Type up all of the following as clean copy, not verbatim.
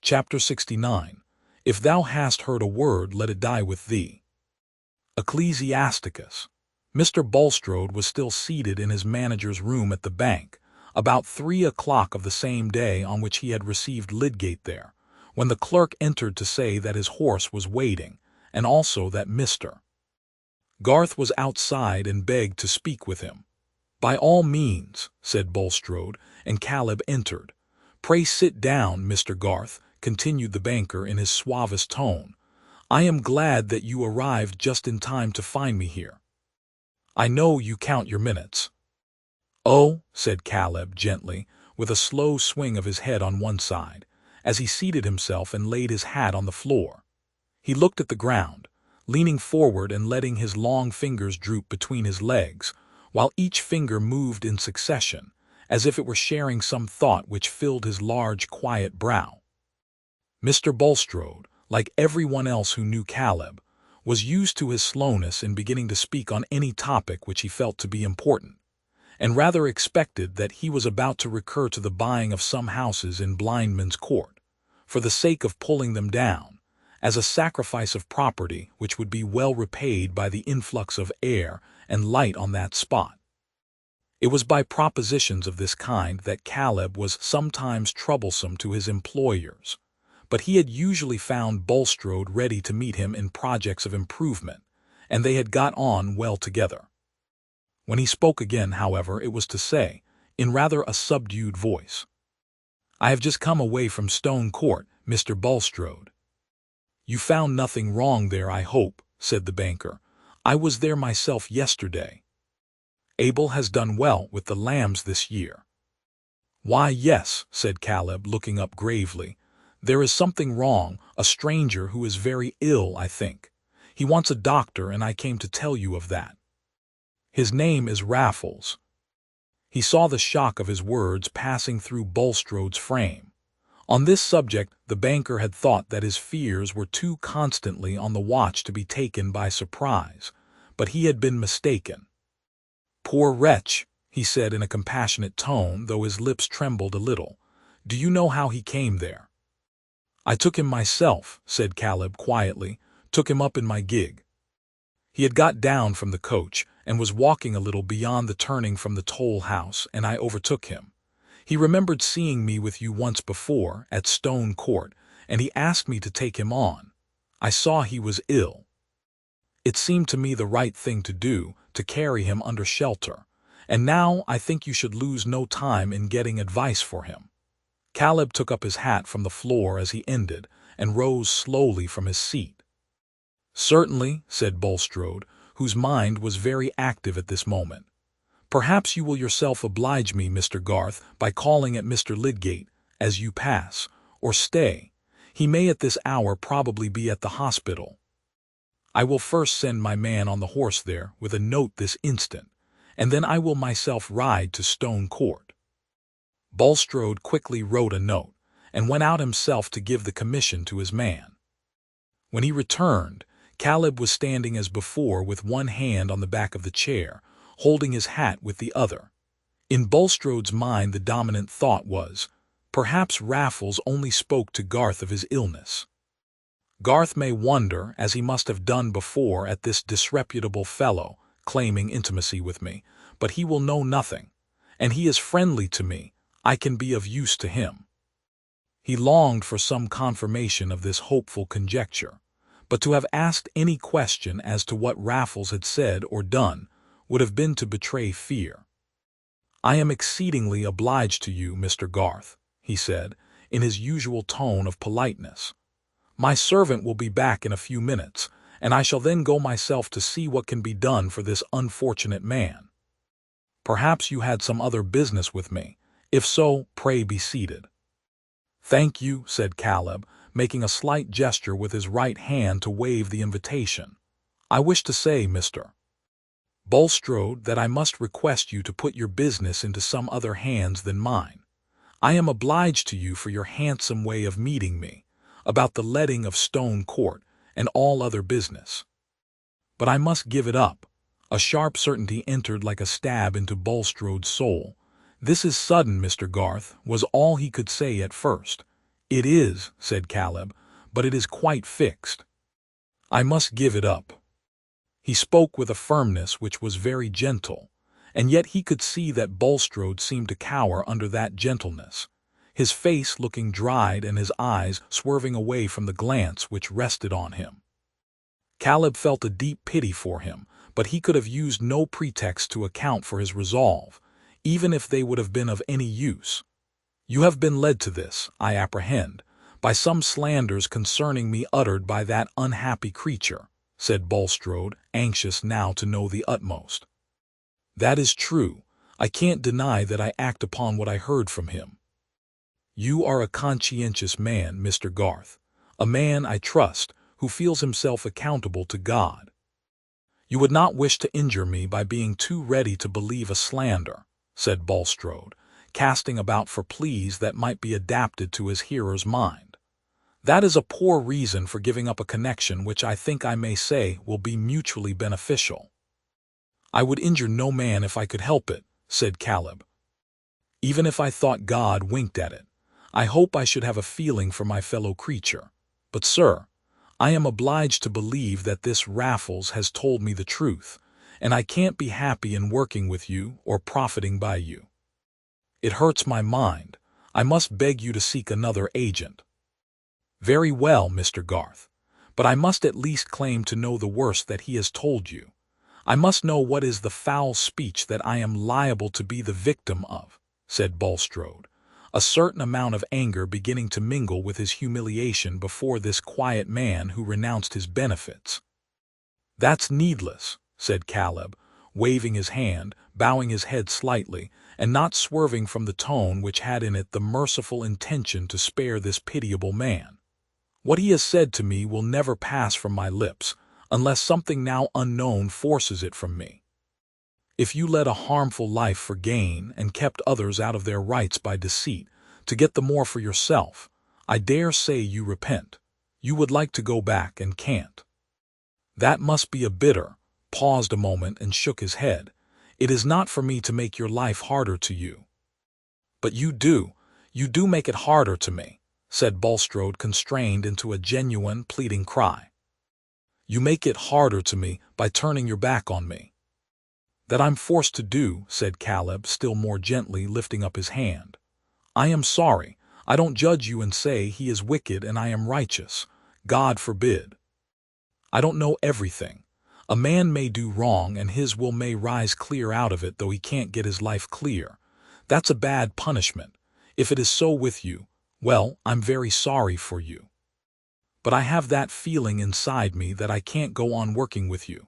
Chapter 69. If thou hast heard a word, let it die with thee. Ecclesiasticus. Mr. Bulstrode was still seated in his manager's room at the bank, about 3 o'clock of the same day on which he had received Lydgate there, when the clerk entered to say that his horse was waiting, and also that Mr. Garth was outside and begged to speak with him. "By all means," said Bulstrode, and Caleb entered. "Pray sit down, Mr. Garth," continued the banker in his suavest tone. "I am glad that you arrived just in time to find me here. I know you count your minutes." "Oh," said Caleb gently, with a slow swing of his head on one side, as he seated himself and laid his hat on the floor. He looked at the ground, leaning forward and letting his long fingers droop between his legs, while each finger moved in succession, as if it were sharing some thought which filled his large, quiet brow. Mr. Bulstrode, like everyone else who knew Caleb, was used to his slowness in beginning to speak on any topic which he felt to be important, and rather expected that he was about to recur to the buying of some houses in Blindman's Court, for the sake of pulling them down, as a sacrifice of property which would be well repaid by the influx of air and light on that spot. It was by propositions of this kind that Caleb was sometimes troublesome to his employers, but he had usually found Bulstrode ready to meet him in projects of improvement, and they had got on well together. When he spoke again, however, it was to say, in rather a subdued voice, "I have just come away from Stone Court, Mr. Bulstrode." "You found nothing wrong there, I hope," said the banker. "I was there myself yesterday. Abel has done well with the lambs this year." "Why, yes," said Caleb, looking up gravely. "There is something wrong, a stranger who is very ill, I think. He wants a doctor, and I came to tell you of that. His name is Raffles." He saw the shock of his words passing through Bulstrode's frame. On this subject the banker had thought that his fears were too constantly on the watch to be taken by surprise, but he had been mistaken. "Poor wretch," he said in a compassionate tone, though his lips trembled a little. "Do you know how he came there?" "I took him myself," said Caleb quietly, "took him up in my gig. He had got down from the coach, and was walking a little beyond the turning from the toll house, and I overtook him. He remembered seeing me with you once before, at Stone Court, and he asked me to take him on. I saw he was ill. It seemed to me the right thing to do, to carry him under shelter, and now I think you should lose no time in getting advice for him." Caleb took up his hat from the floor as he ended, and rose slowly from his seat. "Certainly," said Bulstrode, whose mind was very active at this moment. "Perhaps you will yourself oblige me, Mr. Garth, by calling at Mr. Lydgate as you pass, or stay. He may at this hour probably be at the hospital. I will first send my man on the horse there with a note this instant, and then I will myself ride to Stone Court." Bulstrode quickly wrote a note, and went out himself to give the commission to his man. When he returned, Caleb was standing as before with one hand on the back of the chair, holding his hat with the other. In Bulstrode's mind the dominant thought was, perhaps Raffles only spoke to Garth of his illness. Garth may wonder, as he must have done before, at this disreputable fellow claiming intimacy with me, but he will know nothing, and he is friendly to me. I can be of use to him. He longed for some confirmation of this hopeful conjecture, but to have asked any question as to what Raffles had said or done would have been to betray fear. "I am exceedingly obliged to you, Mr. Garth," he said, in his usual tone of politeness. "My servant will be back in a few minutes, and I shall then go myself to see what can be done for this unfortunate man. Perhaps you had some other business with me. If so, pray be seated." "Thank you," said Caleb, making a slight gesture with his right hand to waive the invitation. "I wish to say, Mr. Bulstrode, that I must request you to put your business into some other hands than mine. I am obliged to you for your handsome way of meeting me, about the letting of Stone Court, and all other business. But I must give it up." A sharp certainty entered like a stab into Bulstrode's soul. "This is sudden, Mr. Garth," was all he could say at first. "It is," said Caleb, "but it is quite fixed. I must give it up." He spoke with a firmness which was very gentle, and yet he could see that Bulstrode seemed to cower under that gentleness, his face looking dried and his eyes swerving away from the glance which rested on him. Caleb felt a deep pity for him, but he could have used no pretext to account for his resolve, even if they would have been of any use. "You have been led to this, I apprehend, by some slanders concerning me uttered by that unhappy creature," said Bulstrode, anxious now to know the utmost. "That is true. I can't deny that I act upon what I heard from him." "You are a conscientious man, Mr. Garth, a man, I trust, who feels himself accountable to God. You would not wish to injure me by being too ready to believe a slander," said Bulstrode, casting about for pleas that might be adapted to his hearer's mind. "That is a poor reason for giving up a connection which I think I may say will be mutually beneficial." "I would injure no man if I could help it," said Caleb. "Even if I thought God winked at it, I hope I should have a feeling for my fellow creature. But, sir, I am obliged to believe that this Raffles has told me the truth, and I can't be happy in working with you or profiting by you. It hurts my mind. I must beg you to seek another agent." "Very well, Mr. Garth, but I must at least claim to know the worst that he has told you. I must know what is the foul speech that I am liable to be the victim of," said Bulstrode, a certain amount of anger beginning to mingle with his humiliation before this quiet man who renounced his benefits. "That's needless," said Caleb, waving his hand, bowing his head slightly, and not swerving from the tone which had in it the merciful intention to spare this pitiable man. "What he has said to me will never pass from my lips, unless something now unknown forces it from me. If you led a harmful life for gain and kept others out of their rights by deceit, to get the more for yourself, I dare say you repent. You would like to go back and can't. That must be a bitter," paused a moment and shook his head. "It is not for me to make your life harder to you." "But you do make it harder to me," said Bulstrode, constrained into a genuine, pleading cry. "You make it harder to me by turning your back on me." "That I'm forced to do," said Caleb, still more gently, lifting up his hand. "I am sorry. I don't judge you and say he is wicked and I am righteous. God forbid. I don't know everything. A man may do wrong and his will may rise clear out of it, though he can't get his life clear. That's a bad punishment. If it is so with you, well, I'm very sorry for you. But I have that feeling inside me that I can't go on working with you.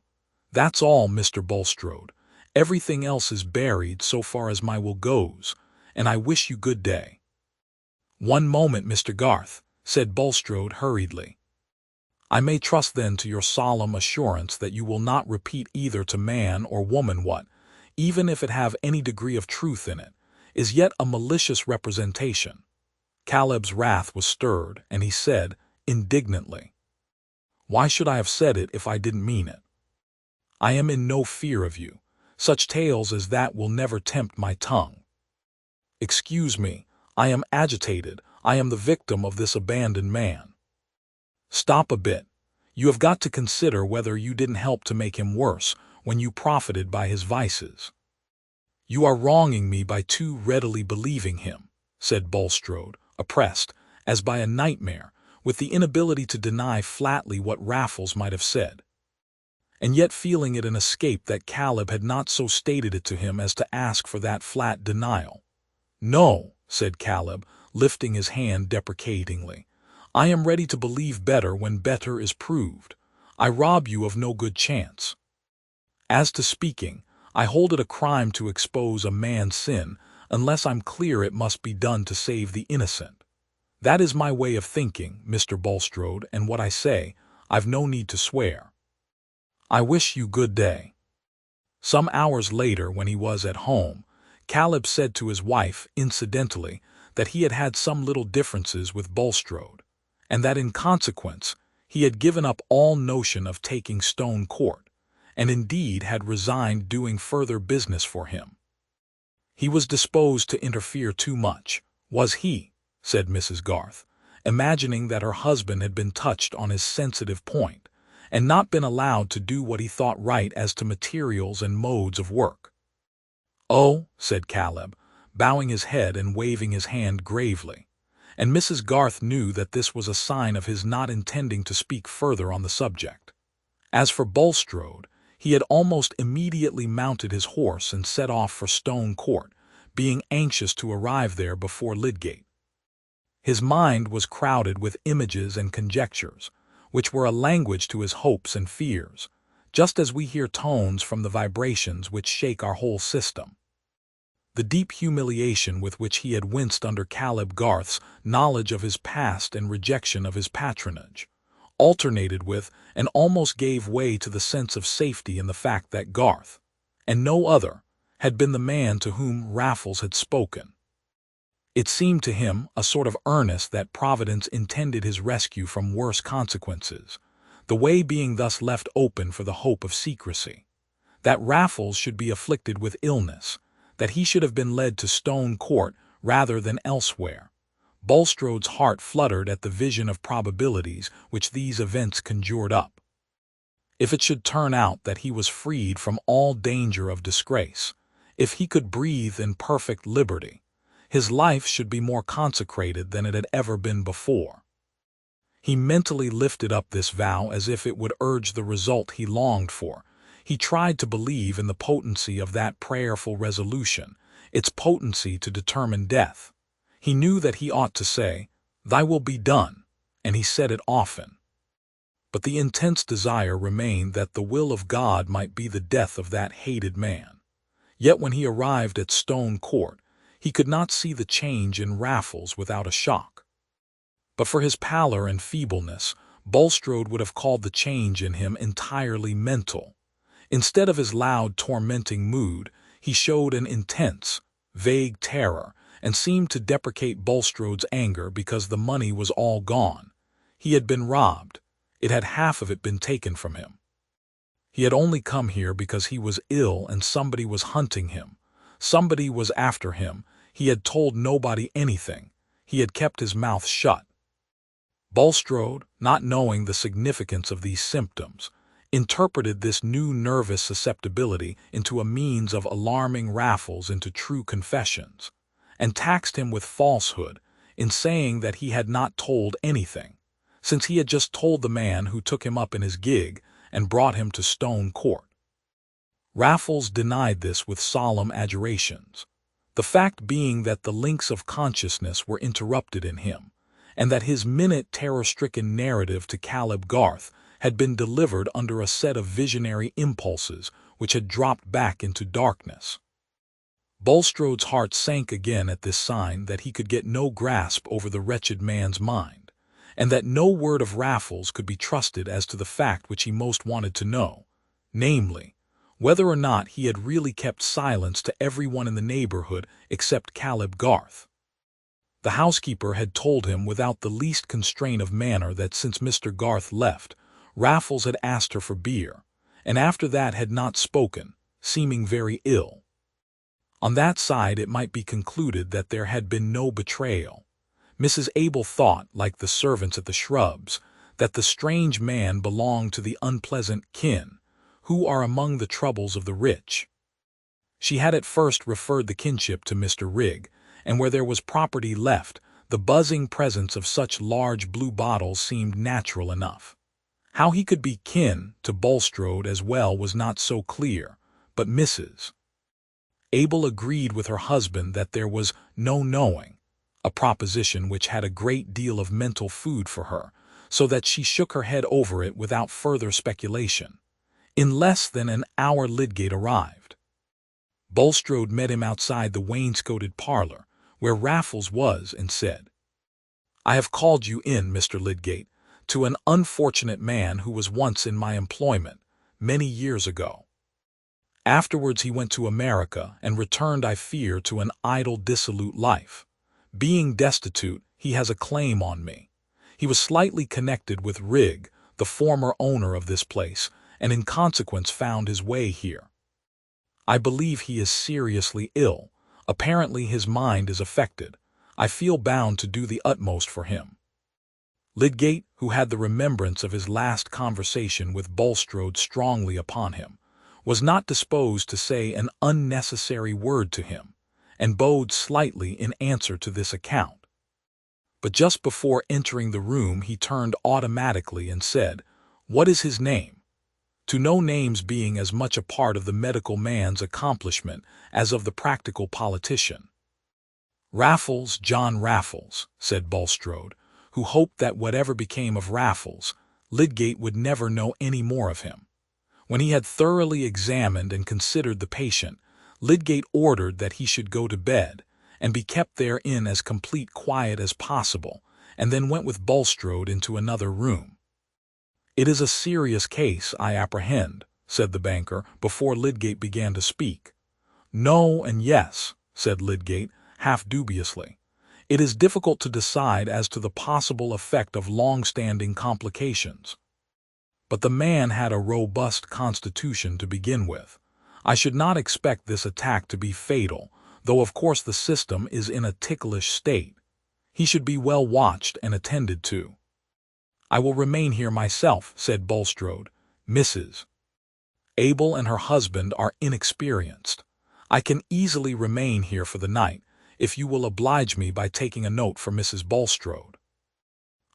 That's all, Mr. Bulstrode. Everything else is buried so far as my will goes, and I wish you good day." "One moment, Mr. Garth," said Bulstrode hurriedly. "I may trust then to your solemn assurance that you will not repeat either to man or woman what, even if it have any degree of truth in it, is yet a malicious representation." Caleb's wrath was stirred, and he said, indignantly, "Why should I have said it if I didn't mean it? I am in no fear of you. Such tales as that will never tempt my tongue. Excuse me, I am agitated. I am the victim of this abandoned man." "Stop a bit. You have got to consider whether you didn't help to make him worse when you profited by his vices." "You are wronging me by too readily believing him," said Bulstrode, oppressed, as by a nightmare, with the inability to deny flatly what Raffles might have said, and yet feeling it an escape that Caleb had not so stated it to him as to ask for that flat denial. "No," said Caleb, lifting his hand deprecatingly. "I am ready to believe better when better is proved. I rob you of no good chance. As to speaking, I hold it a crime to expose a man's sin unless I'm clear it must be done to save the innocent. That is my way of thinking, Mr. Bulstrode, and what I say, I've no need to swear. I wish you good day." Some hours later, when he was at home, Caleb said to his wife, incidentally, that he had had some little differences with Bulstrode, and that in consequence he had given up all notion of taking Stone Court, and indeed had resigned doing further business for him. "He was disposed to interfere too much, was he?" said Mrs. Garth, imagining that her husband had been touched on his sensitive point, and not been allowed to do what he thought right as to materials and modes of work. "Oh," said Caleb, bowing his head and waving his hand gravely, and Mrs. Garth knew that this was a sign of his not intending to speak further on the subject. As for Bulstrode, he had almost immediately mounted his horse and set off for Stone Court, being anxious to arrive there before Lydgate. His mind was crowded with images and conjectures, which were a language to his hopes and fears, just as we hear tones from the vibrations which shake our whole system. The deep humiliation with which he had winced under Caleb Garth's knowledge of his past and rejection of his patronage alternated with and almost gave way to the sense of safety in the fact that Garth, and no other, had been the man to whom Raffles had spoken. It seemed to him a sort of earnest that Providence intended his rescue from worse consequences, the way being thus left open for the hope of secrecy. That Raffles should be afflicted with illness, that he should have been led to Stone Court rather than elsewhere. Bulstrode's heart fluttered at the vision of probabilities which these events conjured up. If it should turn out that he was freed from all danger of disgrace, if he could breathe in perfect liberty, his life should be more consecrated than it had ever been before. He mentally lifted up this vow as if it would urge the result he longed for. He tried to believe in the potency of that prayerful resolution, its potency to determine death. He knew that he ought to say, "Thy will be done," and he said it often. But the intense desire remained that the will of God might be the death of that hated man. Yet when he arrived at Stone Court, he could not see the change in Raffles without a shock. But for his pallor and feebleness, Bulstrode would have called the change in him entirely mental. Instead of his loud, tormenting mood, he showed an intense, vague terror, and seemed to deprecate Bulstrode's anger because the money was all gone. He had been robbed. It had half of it been taken from him. He had only come here because he was ill and somebody was hunting him. Somebody was after him. He had told nobody anything. He had kept his mouth shut. Bulstrode, not knowing the significance of these symptoms, interpreted this new nervous susceptibility into a means of alarming Raffles into true confessions, and taxed him with falsehood in saying that he had not told anything, since he had just told the man who took him up in his gig and brought him to Stone Court. Raffles denied this with solemn adjurations, the fact being that the links of consciousness were interrupted in him, and that his minute terror-stricken narrative to Caleb Garth had been delivered under a set of visionary impulses which had dropped back into darkness. Bulstrode's heart sank again at this sign that he could get no grasp over the wretched man's mind, and that no word of Raffles could be trusted as to the fact which he most wanted to know, namely, whether or not he had really kept silence to everyone in the neighborhood except Caleb Garth. The housekeeper had told him without the least constraint of manner that since Mr. Garth left, Raffles had asked her for beer, and after that had not spoken, seeming very ill. On that side it might be concluded that there had been no betrayal. Mrs. Abel thought, like the servants at the Shrubs, that the strange man belonged to the unpleasant kin, who are among the troubles of the rich. She had at first referred the kinship to Mr. Rigg, and where there was property left, the buzzing presence of such large blue bottles seemed natural enough. How he could be kin to Bulstrode as well was not so clear, but Mrs. Abel agreed with her husband that there was no knowing, a proposition which had a great deal of mental food for her, so that she shook her head over it without further speculation. In less than an hour Lydgate arrived. Bulstrode met him outside the wainscoted parlor, where Raffles was, and said, "I have called you in, Mr. Lydgate, to an unfortunate man who was once in my employment, many years ago. Afterwards he went to America, and returned, I fear, to an idle, dissolute life. Being destitute, he has a claim on me. He was slightly connected with Rigg, the former owner of this place, and in consequence found his way here. I believe he is seriously ill. Apparently his mind is affected. I feel bound to do the utmost for him." Lydgate, who had the remembrance of his last conversation with Bulstrode strongly upon him, was not disposed to say an unnecessary word to him, and bowed slightly in answer to this account. But just before entering the room he turned automatically and said, "What is his name?" to no names being as much a part of the medical man's accomplishment as of the practical politician. "Raffles, John Raffles," said Bulstrode, who hoped that whatever became of Raffles, Lydgate would never know any more of him. When he had thoroughly examined and considered the patient, Lydgate ordered that he should go to bed, and be kept there in as complete quiet as possible, and then went with Bulstrode into another room. "It is a serious case, I apprehend," said the banker, before Lydgate began to speak. "No and yes," said Lydgate, half dubiously. "It is difficult to decide as to the possible effect of long-standing complications. But the man had a robust constitution to begin with. I should not expect this attack to be fatal, though of course the system is in a ticklish state. He should be well watched and attended to." "I will remain here myself," said Bulstrode. "Mrs. Abel and her husband are inexperienced. I can easily remain here for the night, if you will oblige me by taking a note for Mrs. Bulstrode."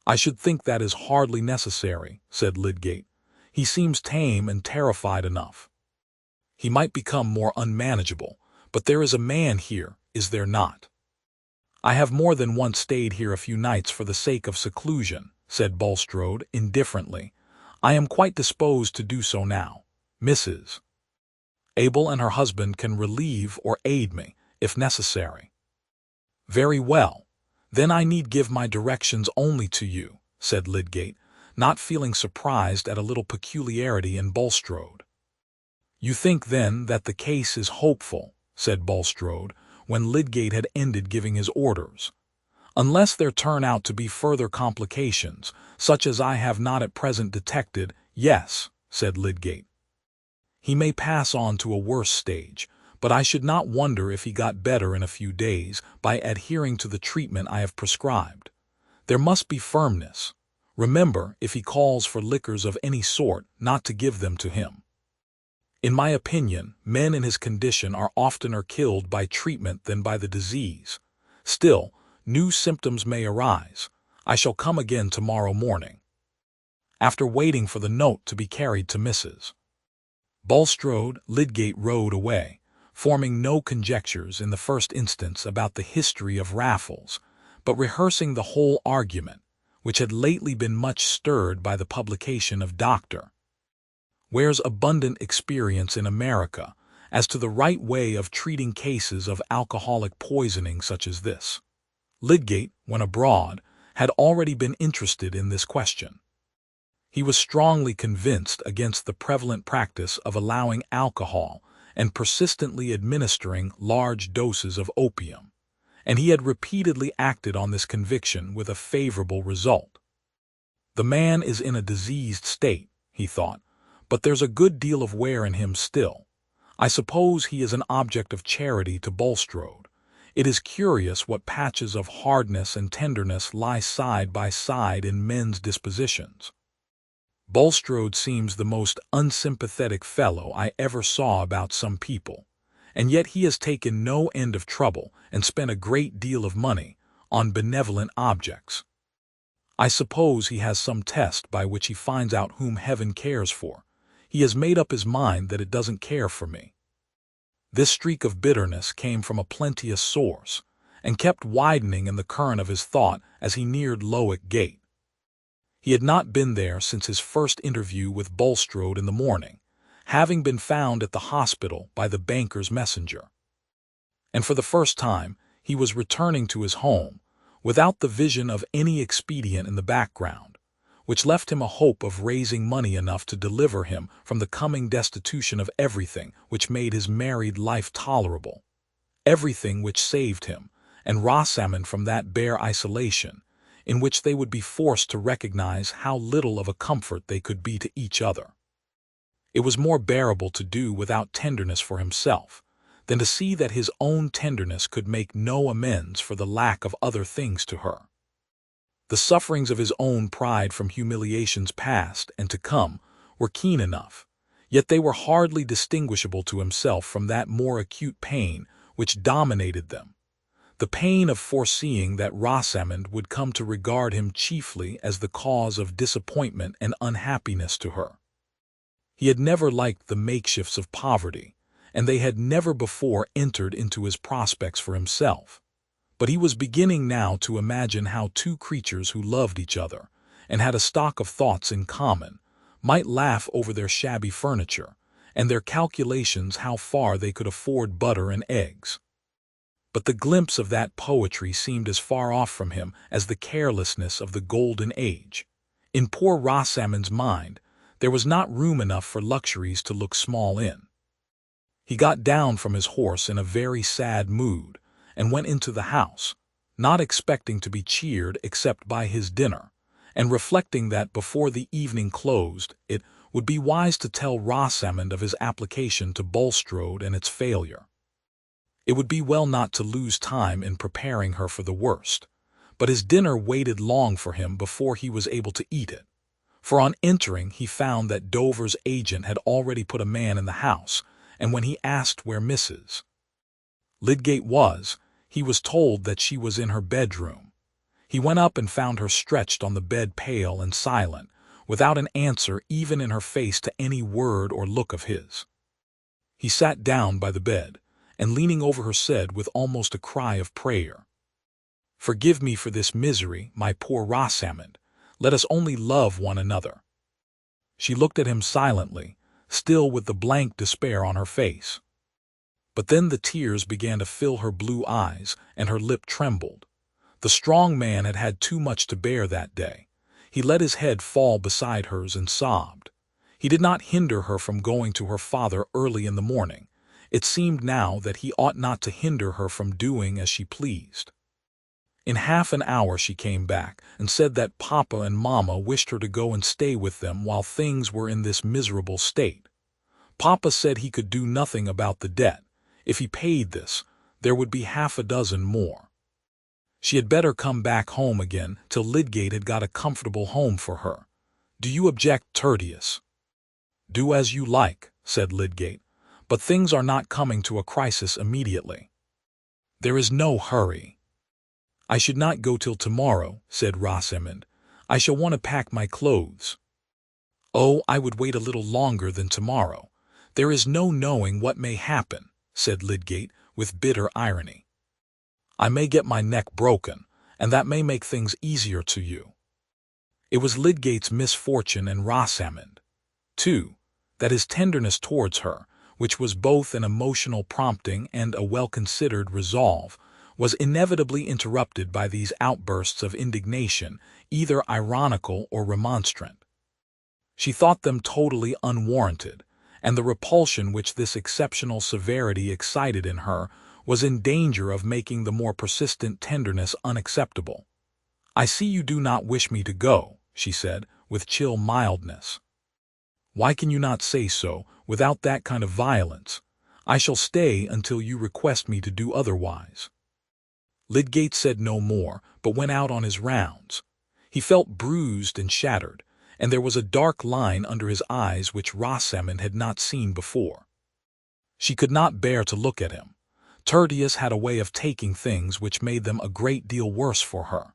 "I should think that is hardly necessary," said Lydgate. "He seems tame and terrified enough. He might become more unmanageable, but there is a man here, is there not?" "I have more than once stayed here a few nights for the sake of seclusion," said Bulstrode indifferently. "I am quite disposed to do so now. Mrs. Abel and her husband can relieve or aid me, if necessary." "Very well. Then I need give my directions only to you," said Lydgate, not feeling surprised at a little peculiarity in Bulstrode. "You think, then, that the case is hopeful," said Bulstrode, when Lydgate had ended giving his orders. "Unless there turn out to be further complications, such as I have not at present detected." "Yes," said Lydgate. "He may pass on to a worse stage, but I should not wonder if he got better in a few days by adhering to the treatment I have prescribed. There must be firmness. Remember, if he calls for liquors of any sort, not to give them to him. In my opinion, men in his condition are oftener killed by treatment than by the disease. Still, new symptoms may arise. I shall come again tomorrow morning." After waiting for the note to be carried to Mrs. Bulstrode, Lydgate rode away, forming no conjectures in the first instance about the history of Raffles, but rehearsing the whole argument, which had lately been much stirred by the publication of Dr. Ware's abundant experience in America as to the right way of treating cases of alcoholic poisoning such as this. Lydgate, when abroad, had already been interested in this question. He was strongly convinced against the prevalent practice of allowing alcohol and persistently administering large doses of opium, and he had repeatedly acted on this conviction with a favorable result. "The man is in a diseased state," he thought, "but there's a good deal of Ware in him still. I suppose he is an object of charity to Bulstrode. It is curious what patches of hardness and tenderness lie side by side in men's dispositions. Bulstrode seems the most unsympathetic fellow I ever saw about some people, and yet he has taken no end of trouble and spent a great deal of money on benevolent objects. I suppose he has some test by which he finds out whom heaven cares for. He has made up his mind that it doesn't care for me." This streak of bitterness came from a plenteous source, and kept widening in the current of his thought as he neared Lowick Gate. He had not been there since his first interview with Bulstrode in the morning, having been found at the hospital by the banker's messenger. And for the first time he was returning to his home, without the vision of any expedient in the background, which left him a hope of raising money enough to deliver him from the coming destitution of everything which made his married life tolerable, everything which saved him and Rosamond from that bare isolation, in which they would be forced to recognize how little of a comfort they could be to each other. It was more bearable to do without tenderness for himself, than to see that his own tenderness could make no amends for the lack of other things to her. The sufferings of his own pride from humiliations past and to come were keen enough, yet they were hardly distinguishable to himself from that more acute pain which dominated them, the pain of foreseeing that Rosamond would come to regard him chiefly as the cause of disappointment and unhappiness to her. He had never liked the makeshifts of poverty, and they had never before entered into his prospects for himself. But he was beginning now to imagine how two creatures who loved each other, and had a stock of thoughts in common, might laugh over their shabby furniture, and their calculations how far they could afford butter and eggs. But the glimpse of that poetry seemed as far off from him as the carelessness of the golden age. In poor Rosamond's mind, there was not room enough for luxuries to look small in. He got down from his horse in a very sad mood, and went into the house, not expecting to be cheered except by his dinner, and reflecting that before the evening closed it would be wise to tell Rosamond of his application to Bulstrode and its failure. It would be well not to lose time in preparing her for the worst, but his dinner waited long for him before he was able to eat it, for on entering he found that Dover's agent had already put a man in the house, and when he asked where Mrs. Lydgate was, he was told that she was in her bedroom. He went up and found her stretched on the bed, pale and silent, without an answer even in her face to any word or look of his. He sat down by the bed, and leaning over her said with almost a cry of prayer, "Forgive me for this misery, my poor Rosamond. Let us only love one another." She looked at him silently, still with the blank despair on her face. But then the tears began to fill her blue eyes, and her lip trembled. The strong man had had too much to bear that day. He let his head fall beside hers and sobbed. He did not hinder her from going to her father early in the morning. It seemed now that he ought not to hinder her from doing as she pleased. In half an hour she came back, and said that Papa and Mamma wished her to go and stay with them while things were in this miserable state. Papa said he could do nothing about the debt. If he paid this, there would be half a dozen more. She had better come back home again till Lydgate had got a comfortable home for her. Do you object, Tertius? Do as you like, said Lydgate, but things are not coming to a crisis immediately. There is no hurry. I should not go till tomorrow, said Rosamond. I shall want to pack my clothes. Oh, I would wait a little longer than tomorrow. There is no knowing what may happen, said Lydgate with bitter irony. I may get my neck broken, and that may make things easier to you. It was Lydgate's misfortune, and Rosamond, too, that his tenderness towards her, which was both an emotional prompting and a well-considered resolve, was inevitably interrupted by these outbursts of indignation, either ironical or remonstrant. She thought them totally unwarranted, and the repulsion which this exceptional severity excited in her was in danger of making the more persistent tenderness unacceptable. I see you do not wish me to go, she said, with chill mildness. Why can you not say so, without that kind of violence? I shall stay until you request me to do otherwise. Lydgate said no more, but went out on his rounds. He felt bruised and shattered, and there was a dark line under his eyes which Rosamond had not seen before. She could not bear to look at him. Tertius had a way of taking things which made them a great deal worse for her.